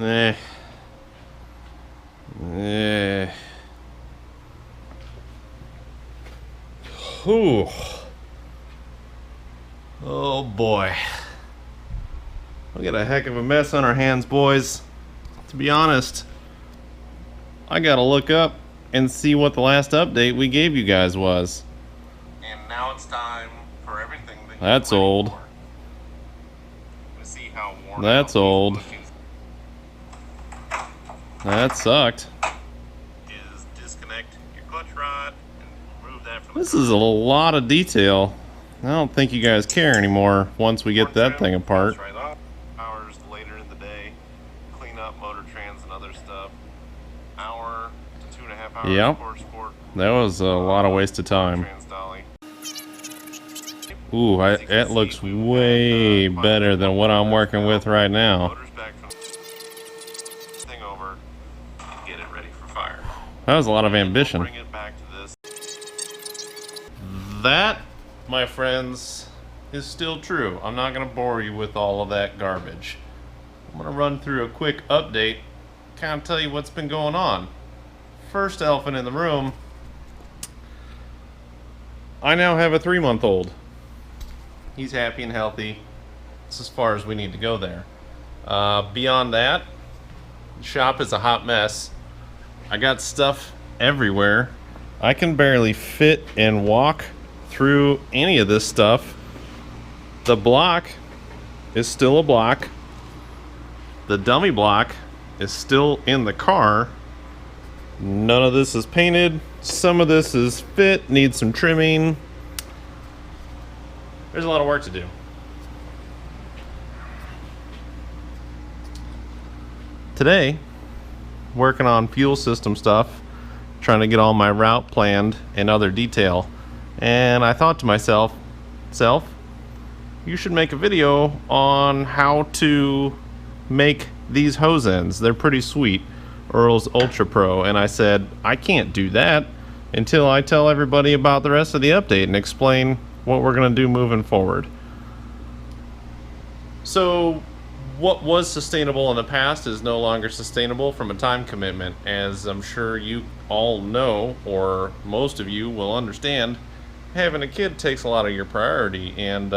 Eh. Eh. Whew. Oh boy. We got a heck of a mess on our hands, boys. To be honest, I gotta look up and see what the last update we gave you guys was. And now it's time for everything that That's old. To see how worn That's out old. these That sucked. is disconnect your clutch rod and remove that from This the is a lot of detail. I don't think you guys care anymore once we get that thing apart. Right off. Hours later in the day, clean up motor trans and other stuff. Hour to 2.5 hours. Yep. Core sport, That was a lot of waste of time. trans dolly. Ooh, it looks way better than what I'm working with right now. Motors back from thing over. Get it ready for fire. That was a lot of ambition. Bring it back to this. That, my friends, is still true. I'm not going to bore you with all of that garbage. I'm going to run through a quick update, kind of tell you what's been going on. First elephant in the room, I now have a 3-month-old. He's happy and healthy. That's as far as we need to go there. Beyond that, the shop is a hot mess. I got stuff everywhere. I can barely fit and walk through any of this stuff. The block is still a block. The dummy block is still in the car. None of this is painted. Some of this is fit, needs some trimming. There's a lot of work to do. Today, working on fuel system stuff, trying to get all my route planned and other detail. And I thought to myself, you should make a video on how to make these hose ends. They're pretty sweet. Earl's Ultra Pro. And I said, I can't do that until I tell everybody about the rest of the update and explain what we're going to do moving forward. So what was sustainable in the past is no longer sustainable from a time commitment. As I'm sure you all know, or most of you will understand, having a kid takes a lot of your priority, and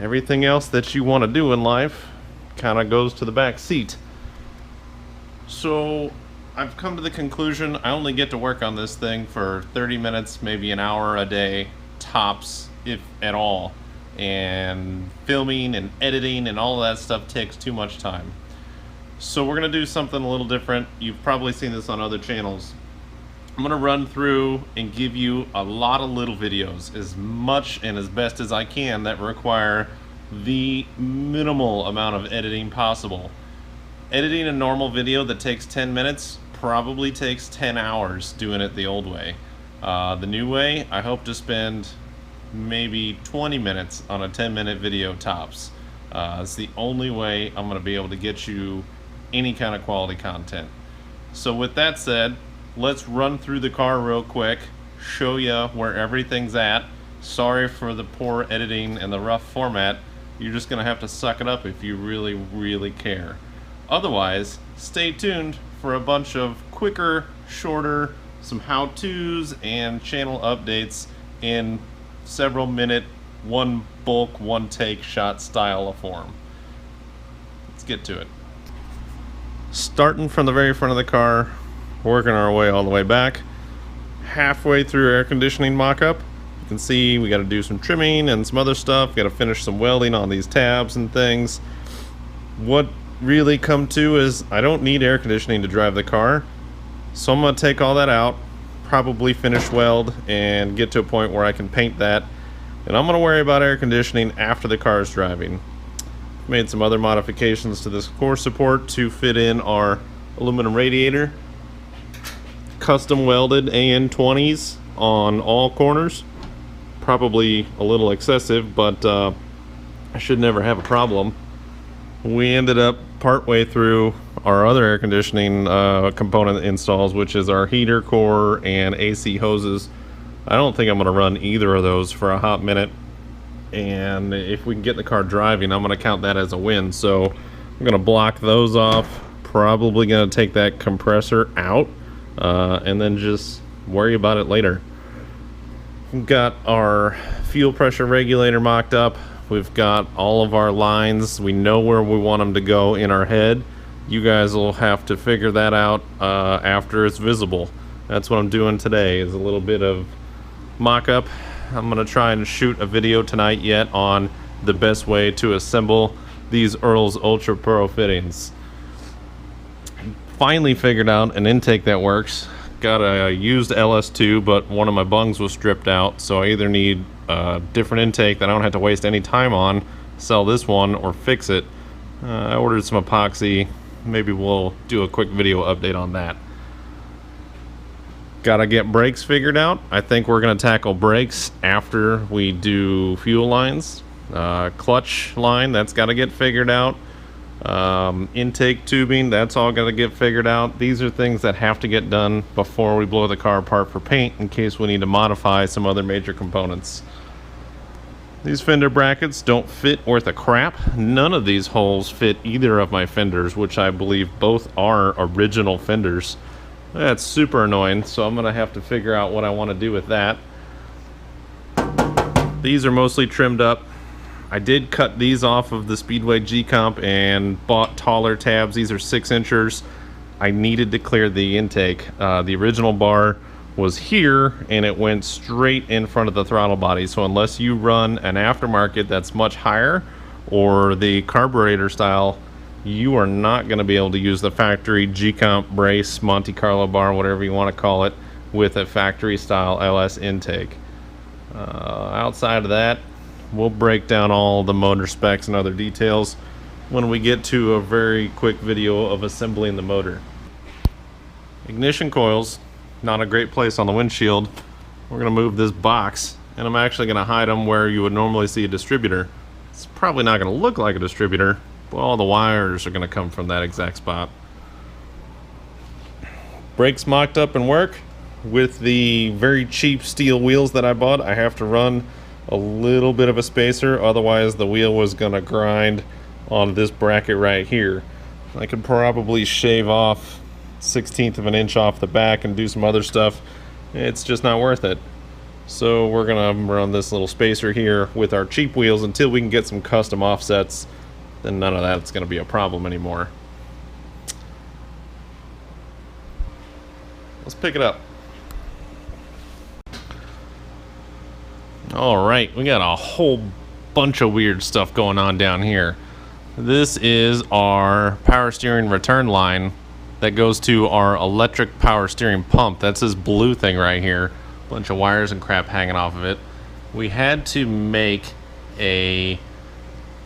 everything else that you want to do in life kind of goes to the back seat. So I've come to the conclusion I only get to work on this thing for 30 minutes, maybe an hour a day, tops, if at all. And filming and editing and all of that stuff takes too much time. So we're going to do something a little different. You've probably seen this on other channels. I'm going to run through and give you a lot of little videos, as much and as best as I can, that require the minimal amount of editing possible. Editing a normal video that takes 10 minutes probably takes 10 hours doing it the old way. The new way, I hope to spend maybe 20 minutes on a 10-minute video tops. It's the only way I'm going to be able to get you any kind of quality content. So with that said, let's run through the car real quick, show you where everything's at. Sorry for the poor editing and the rough format. You're just going to have to suck it up if you really, really care. Otherwise, stay tuned for a bunch of quicker, shorter, some how-tos and channel updates in several minute, one bulk, one take shot style of form. Let's get to it. Starting from the very front of the car, working our way all the way back. Halfway through air conditioning mock-up, you can see we got to do some trimming and some other stuff. Got to finish some welding on these tabs and things. What really come to is I don't need air conditioning to drive the car, so I'm going to take all that out, probably finish weld and get to a point where I can paint that, and I'm going to worry about air conditioning after the car is driving. Made some other modifications to this core support to fit in our aluminum radiator. Custom welded AN20s on all corners. Probably a little excessive, but I should never have a problem. We ended up partway through our other air conditioning component installs, which is our heater core and AC hoses. I don't think I'm going to run either of those for a hot minute, and if we can get the car driving, I'm going to count that as a win. So I'm gonna block those off. Probably gonna take that compressor out and then just worry about it later. We've got our fuel pressure regulator mocked up. We've got all of our lines. We know where we want them to go in our head. You guys will have to figure that out after it's visible. That's what I'm doing today, is a little bit of mock-up. I'm gonna try and shoot a video tonight yet on the best way to assemble these Earl's Ultra Pro fittings. Finally figured out an intake that works. Got a used LS2, but one of my bungs was stripped out, so I either need a different intake that I don't have to waste any time on, sell this one, or fix it. I ordered some epoxy. Maybe we'll do a quick video update on that. Gotta get brakes figured out. I think we're gonna tackle brakes after we do fuel lines. Clutch line, that's gotta get figured out. Intake tubing, that's all gotta get figured out. These are things that have to get done before we blow the car apart for paint, in case we need to modify some other major components. These fender brackets don't fit worth a crap. None of these holes fit either of my fenders, which I believe both are original fenders. That's super annoying, so I'm gonna have to figure out what I want to do with that. These are mostly trimmed up. I did cut these off of the Speedway G-Comp and bought taller tabs. These are 6-inchers. I needed to clear the intake. The original bar was here and it went straight in front of the throttle body. So unless you run an aftermarket that's much higher or the carburetor style, you are not going to be able to use the factory G-Comp brace, Monte Carlo bar, whatever you want to call it, with a factory style LS intake. Outside of that, we'll break down all the motor specs and other details when we get to a very quick video of assembling the motor. Ignition coils, not a great place on the windshield. We're going to move this box, and I'm actually going to hide them where you would normally see a distributor. It's probably not going to look like a distributor, but all the wires are going to come from that exact spot. Brakes mocked up and work. With the very cheap steel wheels that I bought, I have to run a little bit of a spacer, otherwise the wheel was going to grind on this bracket right here. I could probably shave off 1/16 of an inch off the back and do some other stuff. It's just not worth it. So we're gonna run this little spacer here with our cheap wheels until we can get some custom offsets. Then none of that's gonna be a problem anymore. Let's pick it up. All right, we got a whole bunch of weird stuff going on down here. This is our power steering return line that goes to our electric power steering pump. That's this blue thing right here. Bunch of wires and crap hanging off of it. We had to make a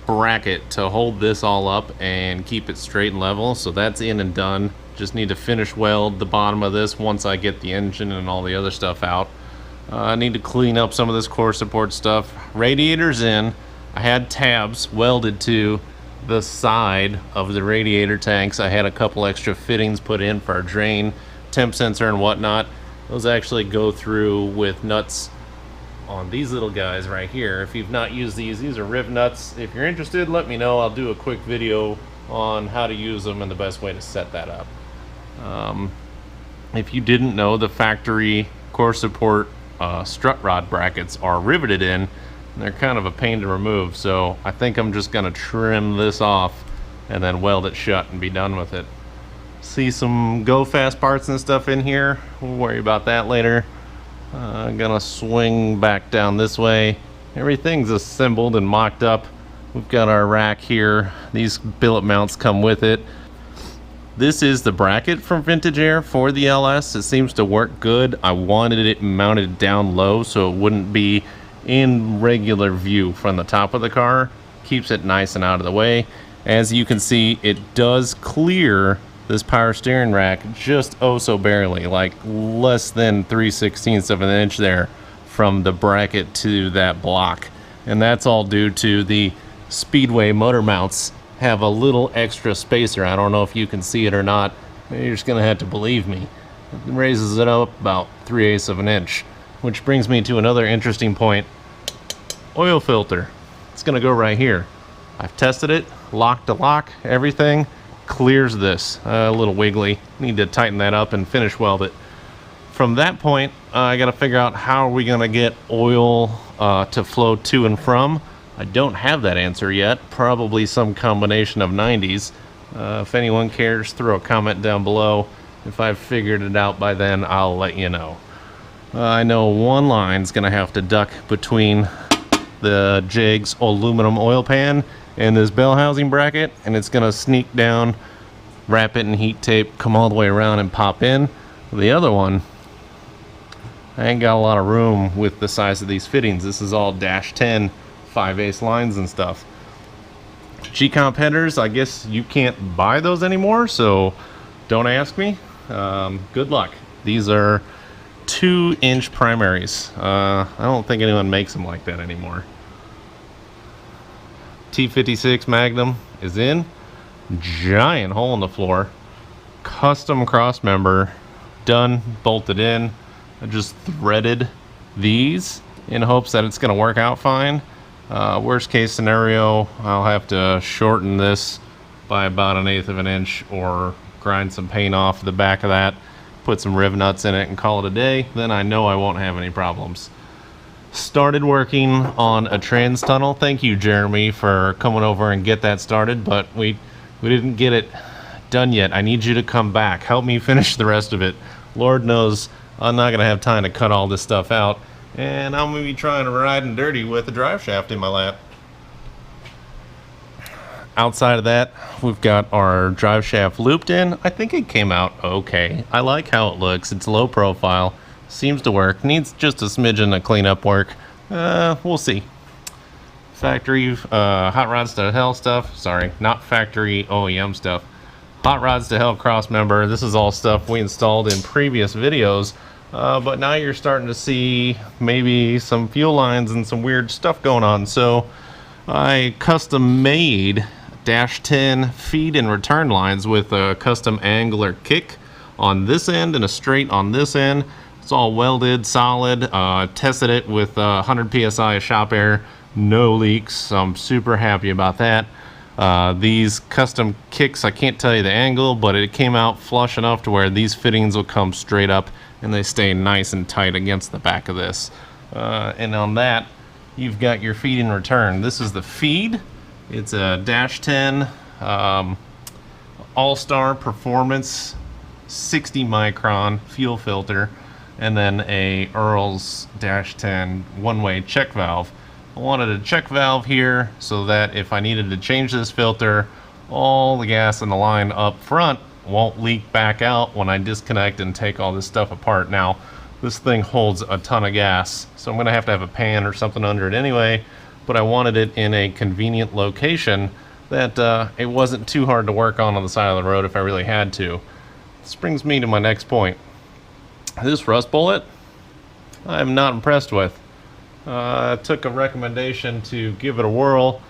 bracket to hold this all up and keep it straight and level, so that's in and done. Just need to finish weld the bottom of this once I get the engine and all the other stuff out. I need to clean up some of this core support stuff. Radiator's in. I had tabs welded to the side of the radiator tanks. I had a couple extra fittings put in for our drain, temp sensor and whatnot. Those actually go through with nuts on these little guys right here. If you've not used these are riv nuts. If you're interested, let me know. I'll do a quick video on how to use them and the best way to set that up. If you didn't know, the factory core support strut rod brackets are riveted in. They're kind of a pain to remove, so I think I'm just gonna trim this off and then weld it shut and be done with it. See some go fast parts and stuff in here. We'll worry about that later. I'm gonna swing back down this way. Everything's assembled and mocked up. We've got our rack here. These billet mounts come with it. This is the bracket from Vintage Air for the LS. It seems to work good. I wanted it mounted down low so it wouldn't be in regular view from the top of the car. Keeps it nice and out of the way. As you can see, it does clear this power steering rack just oh so barely, like less than 3/16 of an inch there from the bracket to that block. And that's all due to the Speedway motor mounts have a little extra spacer. I don't know if you can see it or not. You're just gonna have to believe me. It raises it up about 3/8 of an inch. Which brings me to another interesting point. Oil filter. It's gonna go right here. I've tested it. lock to lock, everything. Clears this. A little wiggly. Need to tighten that up and finish weld it. From that point, I got to figure out how are we going to get oil to flow to and from. I don't have that answer yet. Probably some combination of 90s. If anyone cares, throw a comment down below. If I've figured it out by then, I'll let you know. I know one line's going to have to duck between the Jig's aluminum oil pan and this bell housing bracket, and it's going to sneak down, wrap it in heat tape, come all the way around and pop in. The other one, I ain't got a lot of room with the size of these fittings. This is all -10 5/8 lines and stuff. G-comp headers, I guess you can't buy those anymore, so don't ask me. Good luck. These are 2-inch primaries. I don't think anyone makes them like that anymore. T56 Magnum is in. Giant hole in the floor. Custom cross member. Done, bolted in. I just threaded these in hopes that it's going to work out fine. Worst case scenario, I'll have to shorten this by about 1/8 of an inch or grind some paint off the back of that, put some riv nuts in it and call it a day. Then I know I won't have any problems. Started working on a trans tunnel. Thank you, Jeremy, for coming over and get that started, but we didn't get it done yet. I need you to come back. Help me finish the rest of it. Lord knows I'm not going to have time to cut all this stuff out, and I'm going to be trying to ride and dirty with a drive shaft in my lap. Outside of that, we've got our drive shaft looped in. I think it came out okay. I like how it looks. It's low profile. Seems to work. Needs just a smidgen of cleanup work. We'll see. Factory Hot Rods to Hell stuff. Sorry, not factory OEM stuff. Hot Rods to Hell cross member. This is all stuff we installed in previous videos. But now you're starting to see maybe some fuel lines and some weird stuff going on. So I custom made -10 feed and return lines with a custom angular kick on this end and a straight on this end. It's all welded, solid. Tested it with 100 psi of shop air, no leaks. So I'm super happy about that. These custom kicks, I can't tell you the angle, but it came out flush enough to where these fittings will come straight up and they stay nice and tight against the back of this. And on that, you've got your feed and return. This is the feed. It's a -10 All-Star Performance 60 micron fuel filter, and then a Earl's -10 one-way check valve. I wanted a check valve here so that if I needed to change this filter, all the gas in the line up front won't leak back out when I disconnect and take all this stuff apart. Now, this thing holds a ton of gas, so I'm gonna have to have a pan or something under it anyway, but I wanted it in a convenient location that it wasn't too hard to work on the side of the road if I really had to. This brings me to my next point. This rust bullet, I'm not impressed with. I took a recommendation to give it a whirl.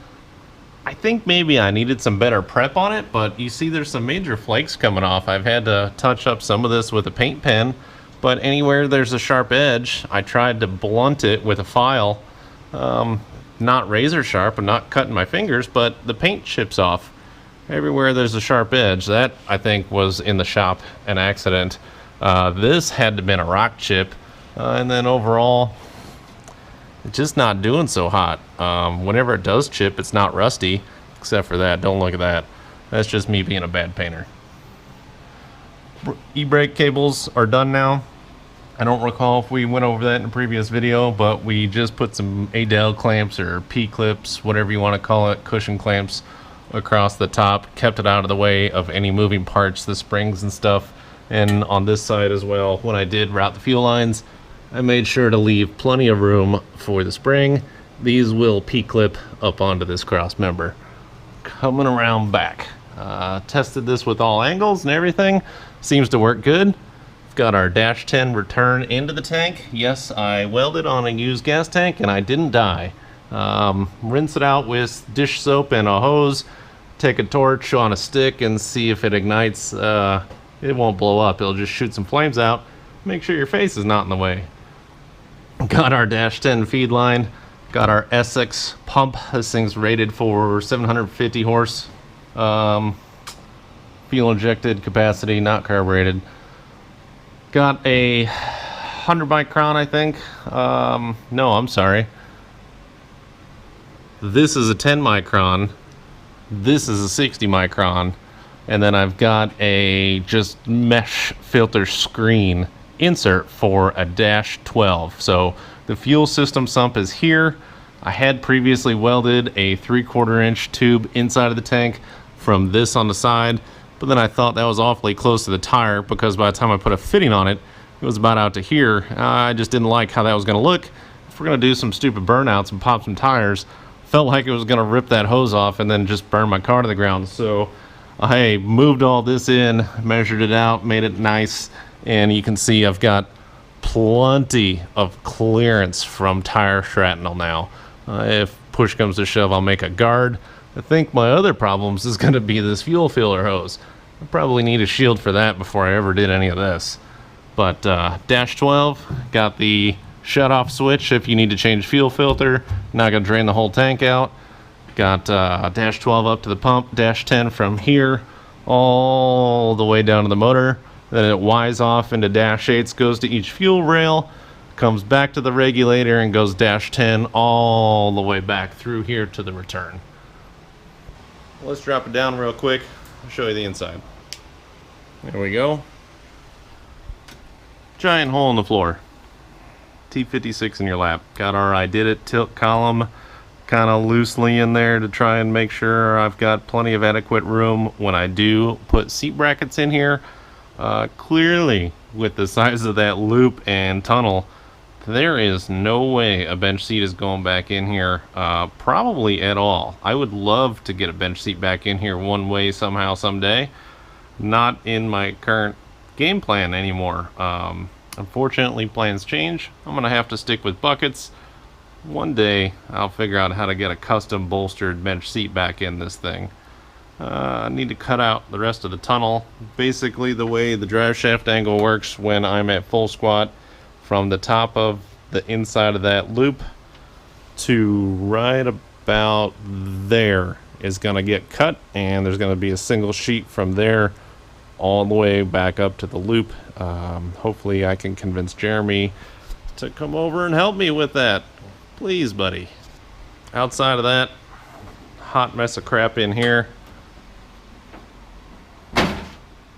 I think maybe I needed some better prep on it, but you see there's some major flakes coming off. I've had to touch up some of this with a paint pen, but anywhere there's a sharp edge, I tried to blunt it with a file. Not razor sharp, I'm not cutting my fingers, but the paint chips off. Everywhere there's a sharp edge. That, I think, was in the shop an accident. This had to have been a rock chip, and then overall, it's just not doing so hot. Whenever it does chip, it's not rusty, except for that. Don't look at that. That's just me being a bad painter. E-brake cables are done now. I don't recall if we went over that in a previous video, but we just put some Adel clamps or P-clips, whatever you want to call it, cushion clamps across the top, kept it out of the way of any moving parts, the springs and stuff. And on this side as well, when I did route the fuel lines, I made sure to leave plenty of room for the spring. These will P-clip up onto this cross member. Coming around back. Tested this with all angles and everything. Seems to work good. Got our -10 return into the tank. Yes, I welded on a used gas tank and I didn't die. Rinse it out with dish soap and a hose. Take a torch on a stick and see if it ignites. It won't blow up. It'll just shoot some flames out. Make sure your face is not in the way. Got our -10 feed line. Got our Essex pump. This thing's rated for 750 horse. Fuel injected capacity, not carbureted. Got a 100 micron, I think. No, I'm sorry. This is a 10 micron. This is a 60 micron. And then I've got a just mesh filter screen insert for a dash 12. So the fuel system sump is here. I had previously welded a 3/4 inch tube inside of the tank from this on the side, but then I thought that was awfully close to the tire because by the time I put a fitting on it, it was about out to here. I just didn't like how that was going to look. If we're going to do some stupid burnouts and pop some tires, felt like it was going to rip that hose off and then just burn my car to the ground. So I moved all this in, measured it out, made it nice, and you can see I've got plenty of clearance from tire shrapnel now. If push comes to shove, I'll make a guard. I think my other problems is going to be this fuel filler hose. I probably need a shield for that before I ever did any of this. But dash 12, got the shut off switch if you need to change fuel filter. Not going to drain the whole tank out. Got dash 12 up to the pump, dash 10 from here all the way down to the motor. Then it Y's off into dash 8s, goes to each fuel rail, comes back to the regulator and goes dash 10 all the way back through here to the return. Let's drop it down real quick. I'll show you the inside. There we go. Giant hole in the floor. T56 in your lap. Got our I did it tilt column kind of loosely in there to try and make sure I've got plenty of adequate room when I do put seat brackets in here. Clearly, with the size of that loop and tunnel, there is no way a bench seat is going back in here, probably at all. I would love to get a bench seat back in here one way somehow someday. Not in my current game plan anymore. Unfortunately, plans change. I'm gonna have to stick with buckets. One day I'll figure out how to get a custom bolstered bench seat back in this thing. I need to cut out the rest of the tunnel. Basically the way the drive shaft angle works when I'm at full squat, from the top of the inside of that loop to right about there is going to get cut, and there's going to be a single sheet from there all the way back up to the loop. Hopefully I can convince Jeremy to come over and help me with that. Please, buddy. Outside of that, hot mess of crap in here.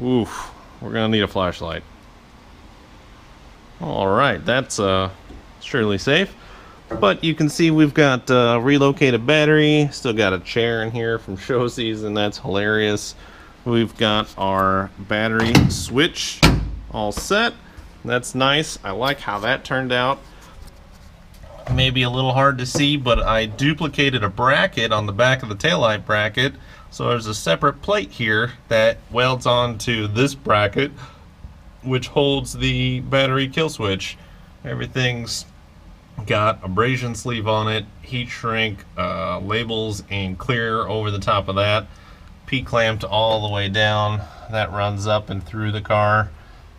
Oof, we're gonna need a flashlight. Alright, that's surely safe. But you can see we've got relocated battery. Still got a chair in here from show season. That's hilarious. We've got our battery switch all set. That's nice. I like how that turned out. Maybe a little hard to see, but I duplicated a bracket on the back of the taillight bracket. So there's a separate plate here that welds onto this bracket, which holds the battery kill switch. Everything's got abrasion sleeve on it, heat shrink, labels, and clear over the top of that. P-clamped all the way down. That runs up and through the car.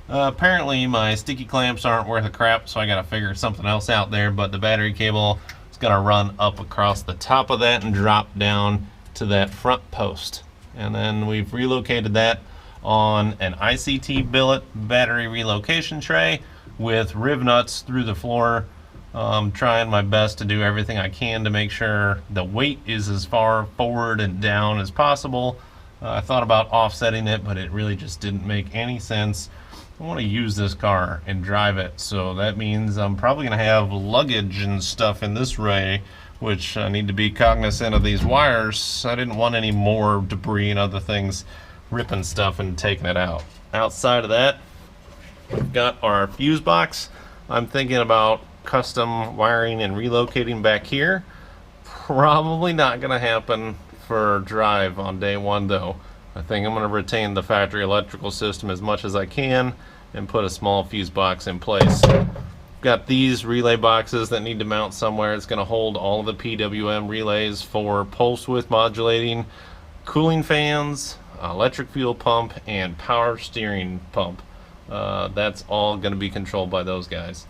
Apparently my sticky clamps aren't worth a crap, so I gotta figure something else out there, but the battery cable is gonna run up across the top of that and drop down to that front post. And then we've relocated that on an ICT billet battery relocation tray with riv nuts through the floor. Trying my best to do everything I can to make sure the weight is as far forward and down as possible. I thought about offsetting it, but it really just didn't make any sense. I want to use this car and drive it, so that means I'm probably going to have luggage and stuff in this ray, which I need to be cognizant of these wires. I didn't want any more debris and other things ripping stuff and taking it out. Outside of that, we've got our fuse box. I'm thinking about custom wiring and relocating back here. Probably not going to happen for drive on day one though. I think I'm going to retain the factory electrical system as much as I can and put a small fuse box in place. Got these relay boxes that need to mount somewhere. It's going to hold all of the PWM relays for pulse width modulating, cooling fans, electric fuel pump, and power steering pump. That's all going to be controlled by those guys.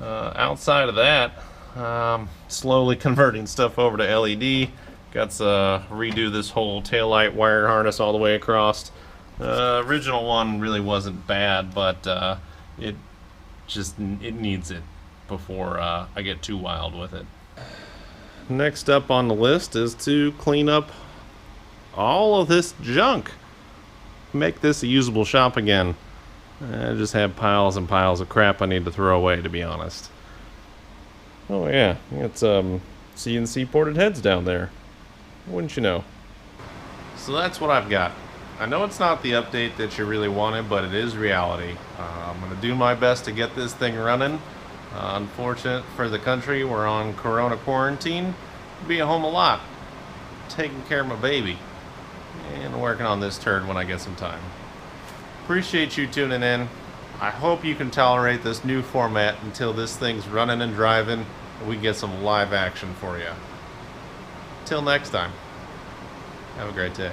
Outside of that, Slowly converting stuff over to LED. Got to redo this whole taillight wire harness all the way across. Original one really wasn't bad, but it needs it before I get too wild with it. Next up on the list is to clean up all of this junk. Make this a usable shop again. I just have piles and piles of crap I need to throw away, to be honest. Oh yeah, it's CNC ported heads down there. Wouldn't you know? So that's what I've got. I know it's not the update that you really wanted, but it is reality. I'm going to do my best to get this thing running. Unfortunate for the country, we're on Corona quarantine. Be at home a lot, taking care of my baby, and working on this turd when I get some time. Appreciate you tuning in. I hope you can tolerate this new format until this thing's running and driving and we get some live action for you. Till next time, have a great day.